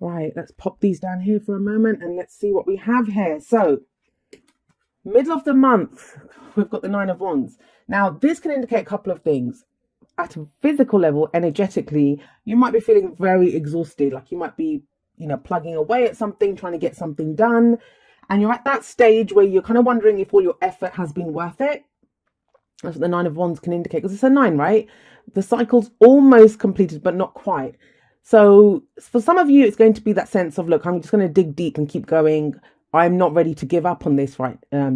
Right, let's pop these down here for a moment and let's see what we have here. So, middle of the month, we've got the Nine of Wands. Now, this can indicate a couple of things. At a physical level, energetically, you might be feeling very exhausted. Like you might be, plugging away at something, trying to get something done. And you're at that stage where you're kind of wondering if all your effort has been worth it. That's what the Nine of Wands can indicate, because it's a nine, right? The cycle's almost completed, but not quite. So for some of you, it's going to be that sense of, look, I'm just going to dig deep and keep going. I'm not ready to give up on this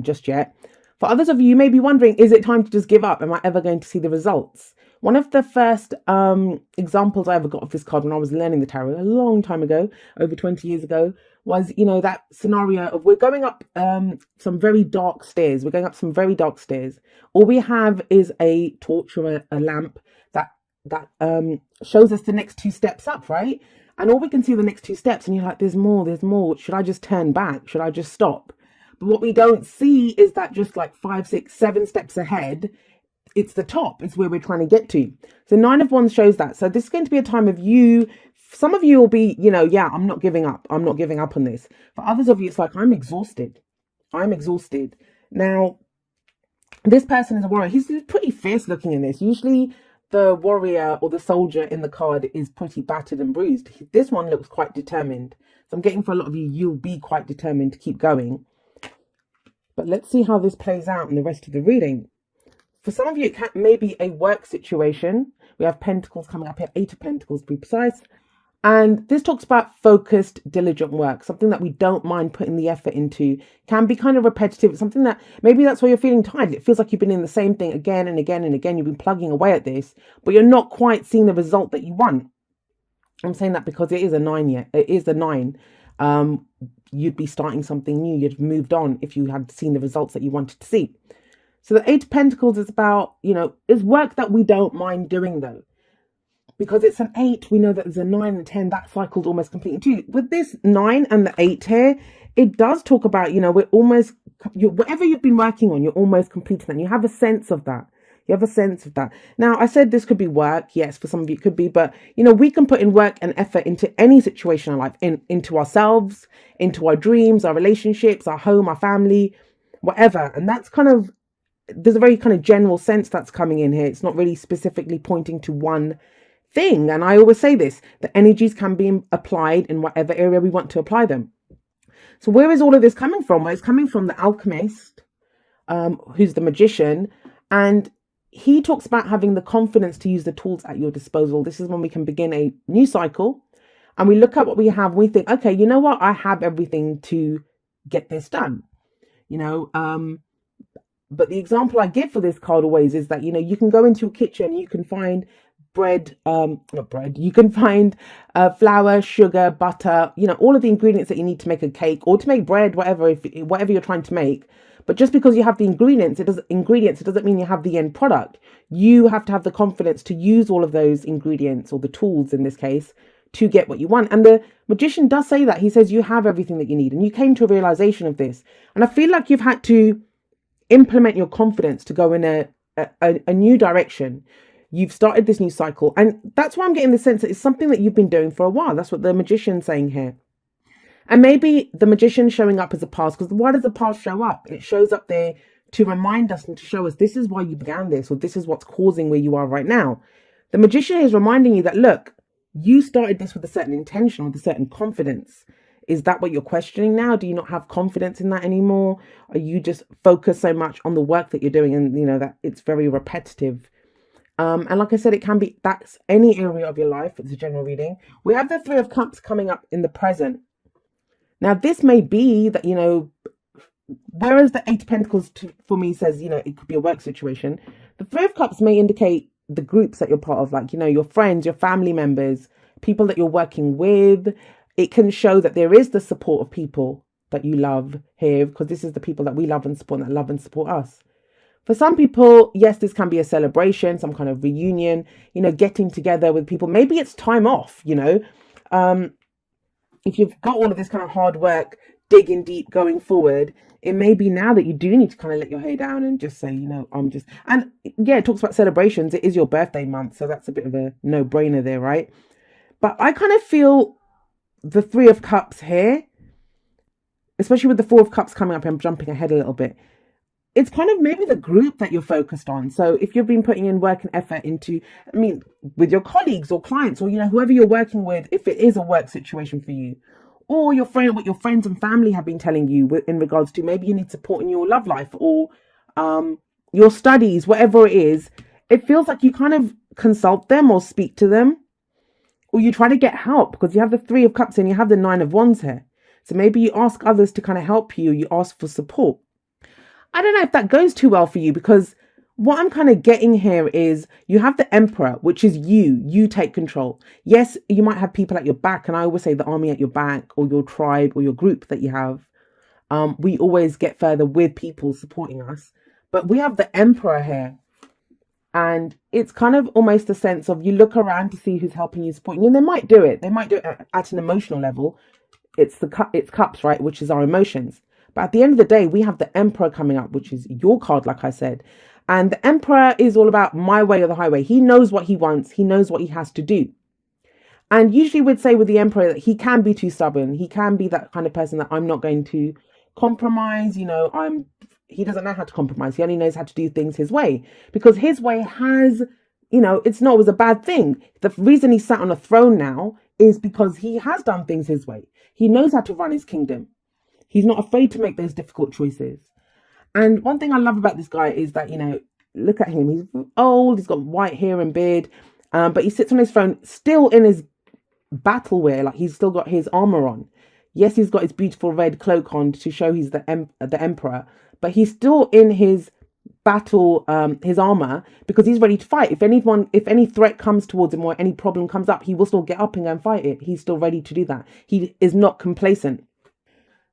just yet. For others of you, you may be wondering, is it time to just give up? Am I ever going to see the results? One of the first examples I ever got of this card when I was learning the tarot a long time ago, over 20 years ago, was, that scenario of we're going up some very dark stairs. We're going up some very dark stairs. All we have is a torch or a lamp that shows us the next two steps up, right? And all we can see are the next two steps, and you're like, there's more, there's more. Should I just turn back? Should I just stop? But what we don't see is that just like 5, 6, 7 steps ahead, it's the top. It's where we're trying to get to. So Nine of Wands shows that. So this is going to be a time of you. Some of you will be, yeah, I'm not giving up. I'm not giving up on this. For others of you, it's like, I'm exhausted. I'm exhausted. Now, this person is a warrior. He's pretty fierce looking in this. Usually the warrior or the soldier in the card is pretty battered and bruised. This one looks quite determined. So I'm getting for a lot of you, you'll be quite determined to keep going. But let's see how this plays out in the rest of the reading. For some of you, it may be a work situation. We have Pentacles coming up here, 8 of Pentacles to be precise. And this talks about focused, diligent work, something that we don't mind putting the effort into. Can be kind of repetitive. It's something that maybe that's why you're feeling tired. It feels like you've been in the same thing again and again and again. You've been plugging away at this, but you're not quite seeing the result that you want. I'm saying that because it is a 9 yet. It is a 9. You'd be starting something new. You'd have moved on if you had seen the results that you wanted to see. So the 8 of Pentacles is about, is work that we don't mind doing though. Because it's an 8, we know that there's a 9 and 10, that cycle's almost completed too. With this 9 and the 8 here, it does talk about, we're almost, whatever you've been working on, you're almost completing that. You have a sense of that. You have a sense of that. Now, I said this could be work. Yes, for some of you it could be. But, we can put in work and effort into any situation in our life, into ourselves, into our dreams, our relationships, our home, our family, whatever. And that's kind of, there's a very kind of general sense that's coming in here. It's not really specifically pointing to one thing. And I always say this, the energies can be applied in whatever area we want to apply them. So where is all of this coming from? Well, it's coming from the alchemist, who's the magician, and he talks about having the confidence to use the tools at your disposal. This is when we can begin a new cycle, and we look at what we have and we think, okay, you know what, I have everything to get this done. But the example I give for this card always is that, you can go into your kitchen, you can find you can find flour, sugar, butter, all of the ingredients that you need to make a cake or to make bread, whatever you're trying to make. But just because you have the ingredients, it doesn't mean you have the end product. You have to have the confidence to use all of those ingredients, or the tools in this case, to get what you want. And the magician does say that. He says you have everything that you need, and you came to a realization of this. And I feel like you've had to implement your confidence to go in a new direction. You've started this new cycle. And that's why I'm getting the sense that it's something that you've been doing for a while. That's what the magician's saying here. And maybe the magician showing up as a past, because why does the past show up? It shows up there to remind us and to show us this is why you began this, or this is what's causing where you are right now. The magician is reminding you that, look, you started this with a certain intention, with a certain confidence. Is that what you're questioning now? Do you not have confidence in that anymore? Are you just focused so much on the work that you're doing, and that it's very repetitive? And like I said, it can be, that's any area of your life. It's a general reading. We have the 3 of Cups coming up in the present. Now, this may be that, whereas the 8 of Pentacles for me says, it could be a work situation. The 3 of Cups may indicate the groups that you're part of, like, your friends, your family members, people that you're working with. It can show that there is the support of people that you love here, because this is the people that we love and support, that love and support us. For some people, yes, this can be a celebration, some kind of reunion, getting together with people. Maybe it's time off, if you've got all of this kind of hard work, digging deep, going forward, it may be now that you do need to kind of let your hair down and just say, and yeah, it talks about celebrations. It is your birthday month, so that's a bit of a no-brainer there, right? But I kind of feel the Three of Cups here, especially with the Four of Cups coming up, I'm jumping ahead a little bit. It's kind of maybe the group that you're focused on. So if you've been putting in work and effort into, I mean, with your colleagues or clients or, whoever you're working with, if it is a work situation for you, or what your friends and family have been telling you in regards to maybe you need support in your love life or your studies, whatever it is, it feels like you kind of consult them or speak to them, or you try to get help because you have the Three of Cups and you have the Nine of Wands here. So maybe you ask others to kind of help you, you ask for support. I don't know if that goes too well for you, because what I'm kind of getting here is you have the Emperor, which is you take control. Yes, you might have people at your back, and I always say the army at your back, or your tribe, or your group that you have. We always get further with people supporting us, but we have the Emperor here, and it's kind of almost a sense of you look around to see who's helping you, supporting you, and they might do it at an emotional level. It's cups, right, which is our emotions. But at the end of the day, we have the Emperor coming up, which is your card, like I said. And the Emperor is all about my way or the highway. He knows what he wants. He knows what he has to do. And usually we'd say with the Emperor that he can be too stubborn. He can be that kind of person that I'm not going to compromise. He doesn't know how to compromise. He only knows how to do things his way, because his way has, it's not always a bad thing. The reason he's sat on a throne now is because he has done things his way. He knows how to run his kingdom. He's not afraid to make those difficult choices. And one thing I love about this guy is that, look at him. He's old. He's got white hair and beard. But he sits on his throne still in his battle wear. Like, he's still got his armor on. Yes, he's got his beautiful red cloak on to show he's the emperor. But he's still in his battle, his armor, because he's ready to fight. If any threat comes towards him or any problem comes up, he will still get up and go and fight it. He's still ready to do that. He is not complacent.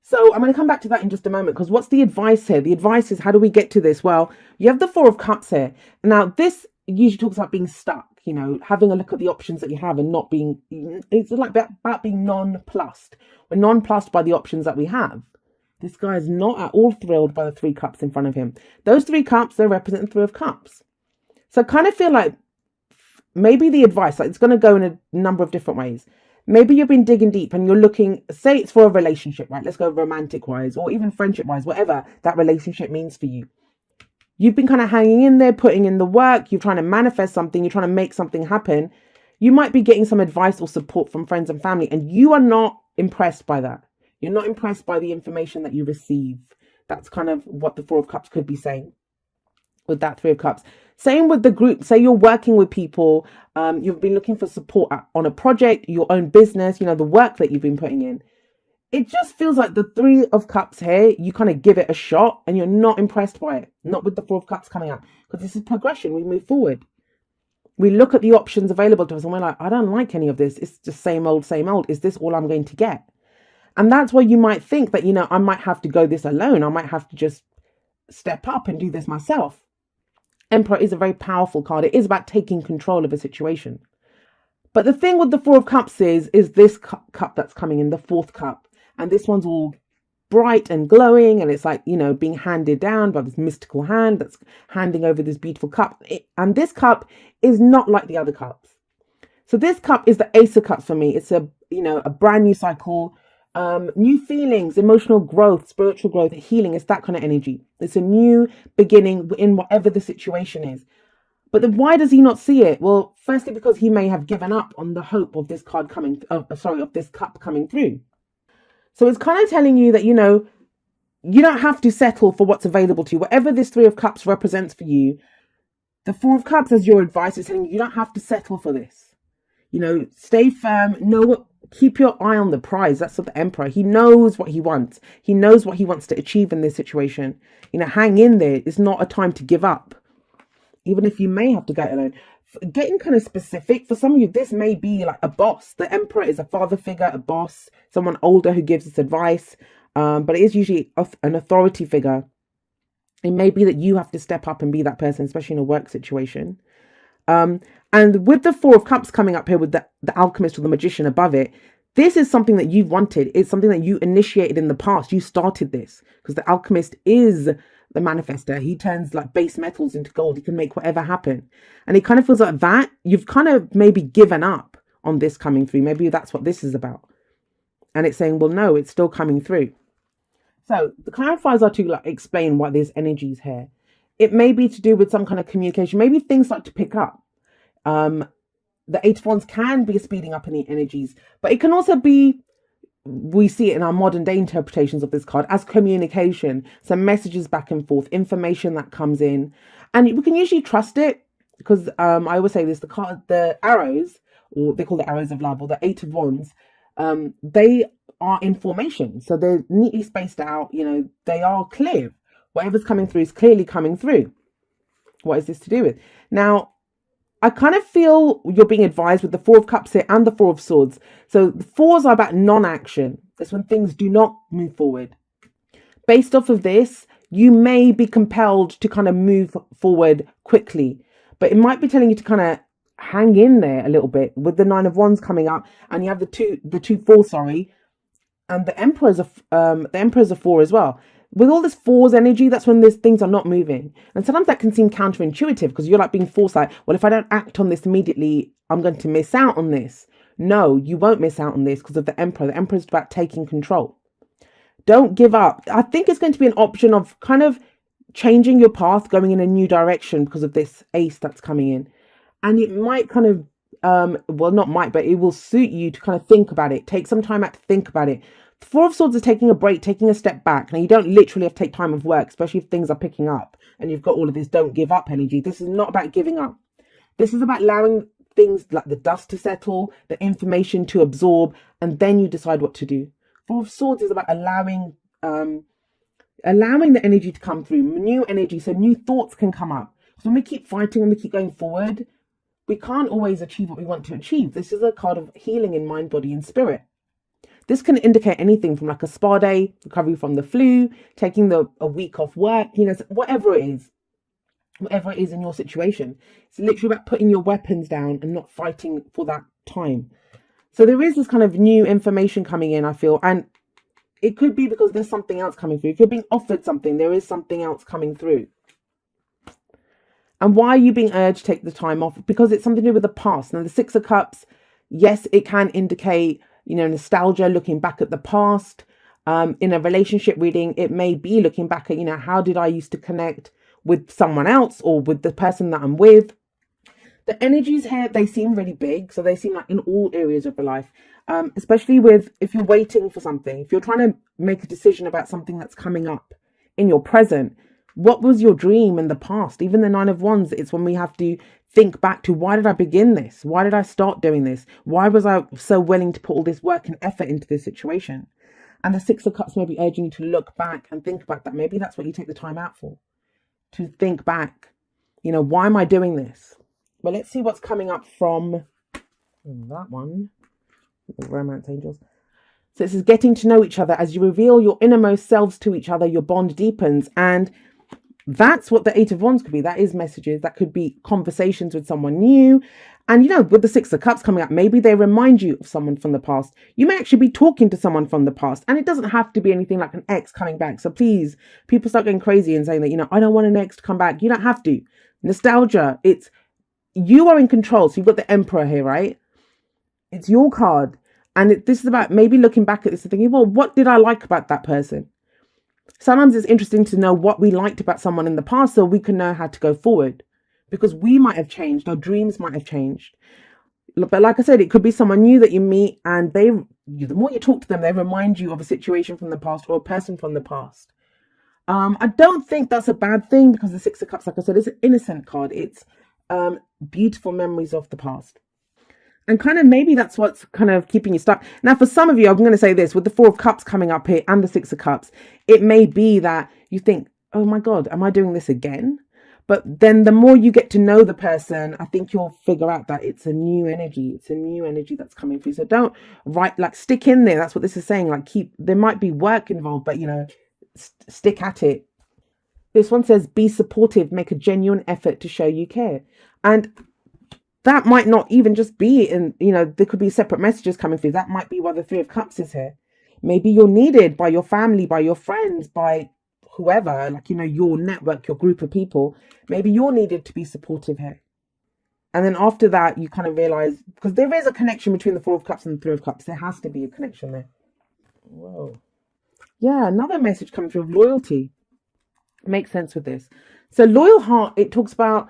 So I'm going to come back to that in just a moment, because what's the advice here? The advice is, how do we get to this? Well, you have the Four of Cups here. Now, this usually talks about being stuck, having a look at the options that you have and not being, it's like about being nonplussed. We're nonplussed by the options that we have. This guy is not at all thrilled by the Three Cups in front of him. Those Three Cups, they represent the Three of Cups. So I kind of feel like maybe the advice, like, it's going to go in a number of different ways. Maybe you've been digging deep and you're looking, say it's for a relationship, right? Let's go romantic wise or even friendship wise, whatever that relationship means for you. You've been kind of hanging in there, putting in the work. You're trying to manifest something. You're trying to make something happen. You might be getting some advice or support from friends and family, and you are not impressed by that. You're not impressed by the information that you receive. That's kind of what the Four of Cups could be saying with that Three of Cups. Same with the group. Say you're working with people, you've been looking for support on a project, your own business, the work that you've been putting in. It just feels like the Three of Cups here, you kind of give it a shot and you're not impressed by it. Not with the Four of Cups coming up, because this is progression. We move forward. We look at the options available to us and we're like, I don't like any of this. It's just same old, same old. Is this all I'm going to get? And that's why you might think that, I might have to go this alone. I might have to just step up and do this myself. Emperor is a very powerful card. It is about taking control of a situation. But the thing with the Four of Cups is this cup that's coming in, the fourth cup. And this one's all bright and glowing. And it's like, being handed down by this mystical hand that's handing over this beautiful cup. And this cup is not like the other cups. So this cup is the Ace of Cups for me. It's a brand new cycle. New feelings, emotional growth, spiritual growth, healing. It's that kind of energy. It's a new beginning in whatever the situation is. But then why does he not see it? Well, firstly, because he may have given up on the hope of this card of this cup coming through. So it's kind of telling you that, you don't have to settle for what's available to you. Whatever this Three of Cups represents for you, the Four of Cups as your advice is saying you don't have to settle for this. Stay firm, keep your eye on the prize. That's what the Emperor, he knows what he wants. He knows what he wants to achieve in this situation. Hang in there. It's not a time to give up. Even if you may have to go alone. Getting kind of specific, for some of you, this may be like a boss. The Emperor is a father figure, a boss, someone older who gives us advice. But it is usually an authority figure. It may be that you have to step up and be that person, especially in a work situation. And with the Four of Cups coming up here with the Alchemist or the Magician above it, this is something that you've wanted. It's something that you initiated in the past. You started this because the Alchemist is the manifester. He turns like base metals into gold. He can make whatever happen. And it kind of feels like that you've kind of maybe given up on this coming through. Maybe that's what this is about. And it's saying, well, no, it's still coming through. So the clarifiers are to like explain why there's energies here. It may be to do with some kind of communication. Maybe things start to pick up. The Eight of Wands can be speeding up any energies, but it can also be, we see it in our modern day interpretations of this card as communication. So messages back and forth, information that comes in, and we can usually trust it because I always say this: the arrows, or they call the arrows of love, or the Eight of Wands, they are information, so they're neatly spaced out. You know, they are clear. Whatever's coming through is clearly coming through. What is this to do with? Now, I kind of feel you're being advised with the Four of Cups here and the Four of Swords. So the fours are about non-action. That's when things do not move forward. Based off of this, you may be compelled to kind of move forward quickly, but it might be telling you to kind of hang in there a little bit with the Nine of Wands coming up, and you have the two fours, sorry, and the Emperor's a four as well. With all this fours energy, that's when these things are not moving. And sometimes that can seem counterintuitive because you're like being forced, like, well, if I don't act on this immediately, I'm going to miss out on this. No, you won't miss out on this because of the Emperor. The Emperor is about taking control. Don't give up. I think it's going to be an option of kind of changing your path, going in a new direction because of this ace that's coming in. And it might kind of, well, not might, but it will suit you to kind of think about it. Take some time out to think about it. The Four of Swords is taking a break, taking a step back. Now, you don't literally have to take time off work, especially if things are picking up and you've got all of this don't give up energy. This is not about giving up. This is about allowing things like the dust to settle, the information to absorb, and then you decide what to do. Four of Swords is about allowing the energy to come through, new energy, so new thoughts can come up. So when we keep fighting, when we keep going forward, we can't always achieve what we want to achieve. This is a card of healing in mind, body, and spirit. This can indicate anything from like a spa day, recovery from the flu, taking a week off work, you know, whatever it is in your situation. It's literally about putting your weapons down and not fighting for that time. So there is this kind of new information coming in, I feel, and it could be because there's something else coming through. If you're being offered something, there is something else coming through. And why are you being urged to take the time off? Because it's something to do with the past. Now, the Six of Cups, yes, it can indicate, you know, nostalgia, looking back at the past. In a relationship reading, it may be looking back at, you know, how did I used to connect with someone else or with the person that I'm with. The energies here, they seem really big. So they seem like in all areas of your life, especially with if you're waiting for something, if you're trying to make a decision about something that's coming up in your present. What was your dream in the past? Even the Nine of Wands, it's when we have to think back to, why did I begin this? Why did I start doing this? Why was I so willing to put all this work and effort into this situation? And the Six of Cups may be urging you to look back and think about that. Maybe that's what you take the time out for, to think back. You know, why am I doing this? But let's see what's coming up from that one. The Romance Angels. So it says, getting to know each other. As you reveal your innermost selves to each other, your bond deepens. And that's what the Eight of Wands could be. That is messages. That could be conversations with someone new. And, you know, with the Six of Cups coming up, maybe they remind you of someone from the past. You may actually be talking to someone from the past. And it doesn't have to be anything like an ex coming back. So please, people start going crazy and saying that, you know, I don't want an ex to come back. You don't have to. Nostalgia, it's, you are in control. So you've got the Emperor here, right? It's your card. And this is about maybe looking back at this and thinking, well, what did I like about that person? Sometimes it's interesting to know what we liked about someone in the past so we can know how to go forward, because we might have changed, our dreams might have changed. But like I said, it could be someone new that you meet, and the more you talk to them, they remind you of a situation from the past or a person from the past. I don't think that's a bad thing, because the Six of Cups, like I said, is an innocent card. It's beautiful memories of the past. And kind of maybe that's what's kind of keeping you stuck. Now, for some of you, I'm going to say this, with the Four of Cups coming up here and the Six of Cups, it may be that you think, oh my God, am I doing this again? But then the more you get to know the person, I think you'll figure out that it's a new energy. It's a new energy that's coming through. So don't stick in there. That's what this is saying. Like there might be work involved, but, you know, stick at it. This one says, be supportive, make a genuine effort to show you care. And that might not even just be in, you know, there could be separate messages coming through. That might be why the Three of Cups is here. Maybe you're needed by your family, by your friends, by whoever, like, you know, your network, your group of people. Maybe you're needed to be supportive here. And then after that, you kind of realize, because there is a connection between the Four of Cups and the Three of Cups. There has to be a connection there. Whoa. Yeah, another message coming through of loyalty. Makes sense with this. So loyal heart, it talks about,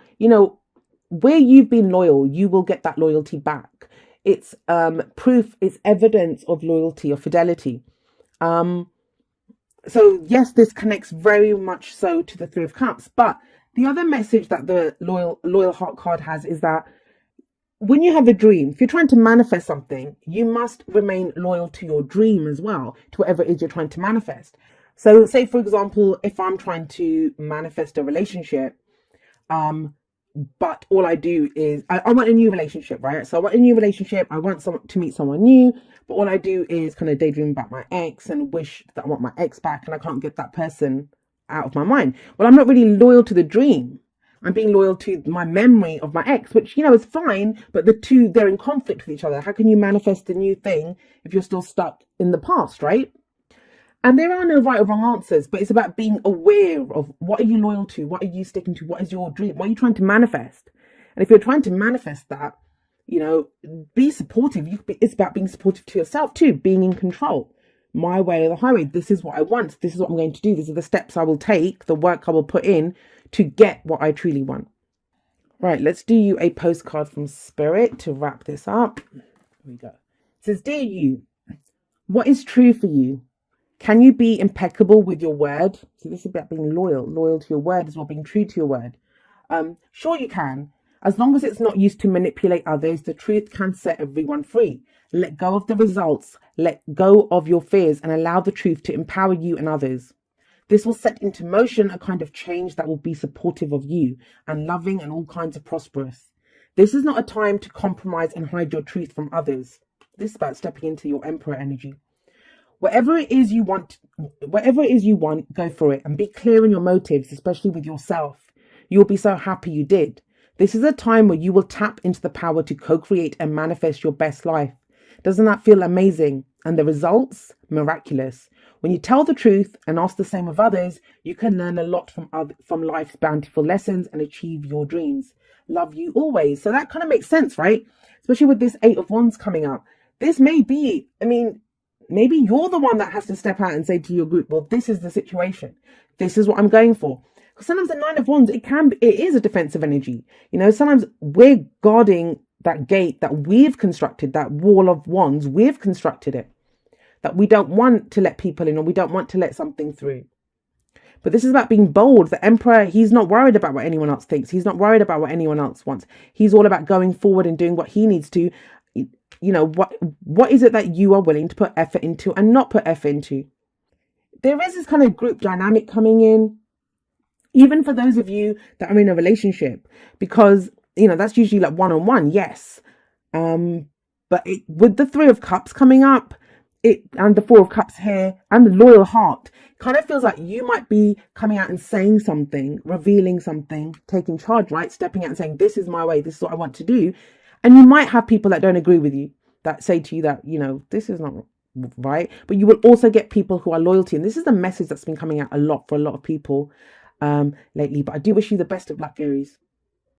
where you've been loyal, you will get that loyalty back. It's proof, it's evidence of loyalty or fidelity. Um, so yes, this connects very much so to the Three of Cups. But the other message that the loyal heart card has is that when you have a dream, if you're trying to manifest something, you must remain loyal to your dream as well, to whatever it is you're trying to manifest. So say, for example, if I'm trying to manifest a relationship, but all I do is I want a new relationship, right? So I want a new relationship. I want someone to meet someone new, but all I do is kind of daydream about my ex and wish that I want my ex back, and I can't get that person out of my mind. Well, I'm not really loyal to the dream. I'm being loyal to my memory of my ex, which, is fine, but the two, they're in conflict with each other. How can you manifest a new thing if you're still stuck in the past, right? And there are no right or wrong answers, but it's about being aware of what are you loyal to? What are you sticking to? What is your dream? What are you trying to manifest? And if you're trying to manifest that, be supportive. It's about being supportive to yourself too, being in control. My way or the highway. This is what I want. This is what I'm going to do. These are the steps I will take, the work I will put in to get what I truly want. Right, let's do you a postcard from Spirit to wrap this up. Here we go. It says, Dear you, what is true for you? Can you be impeccable with your word? So this is about being loyal to your word as well, being true to your word. Sure you can. As long as it's not used to manipulate others, the truth can set everyone free. Let go of the results, let go of your fears, and allow the truth to empower you and others. This will set into motion a kind of change that will be supportive of you and loving and all kinds of prosperous. This is not a time to compromise and hide your truth from others. This is about stepping into your Emperor energy. Whatever it is you want, go for it and be clear in your motives, especially with yourself. You'll be so happy you did. This is a time where you will tap into the power to co-create and manifest your best life. Doesn't that feel amazing? And the results? Miraculous. When you tell the truth and ask the same of others, you can learn a lot from life's bountiful lessons and achieve your dreams. Love you always. So that kind of makes sense, right? Especially with this Eight of Wands coming up. This may be, maybe you're the one that has to step out and say to your group, well, this is the situation. This is what I'm going for. Because sometimes the Nine of Wands, it is a defensive energy. Sometimes we're guarding that gate that we've constructed, that wall of wands, we've constructed it. That we don't want to let people in, or we don't want to let something through. But this is about being bold. The Emperor, he's not worried about what anyone else thinks. He's not worried about what anyone else wants. He's all about going forward and doing what he needs to. What is it that you are willing to put effort into and not put effort into? There is this kind of group dynamic coming in, even for those of you that are in a relationship, because, that's usually like one-on-one, yes. But with the Three of Cups coming up, and the Four of Cups here, and the loyal heart, kind of feels like you might be coming out and saying something, revealing something, taking charge, right? Stepping out and saying, this is my way, this is what I want to do. And you might have people that don't agree with you, that say to you that, this is not right. But you will also get people who are loyal to you. And this is the message that's been coming out a lot for a lot of people lately. But I do wish you the best of luck, Aries.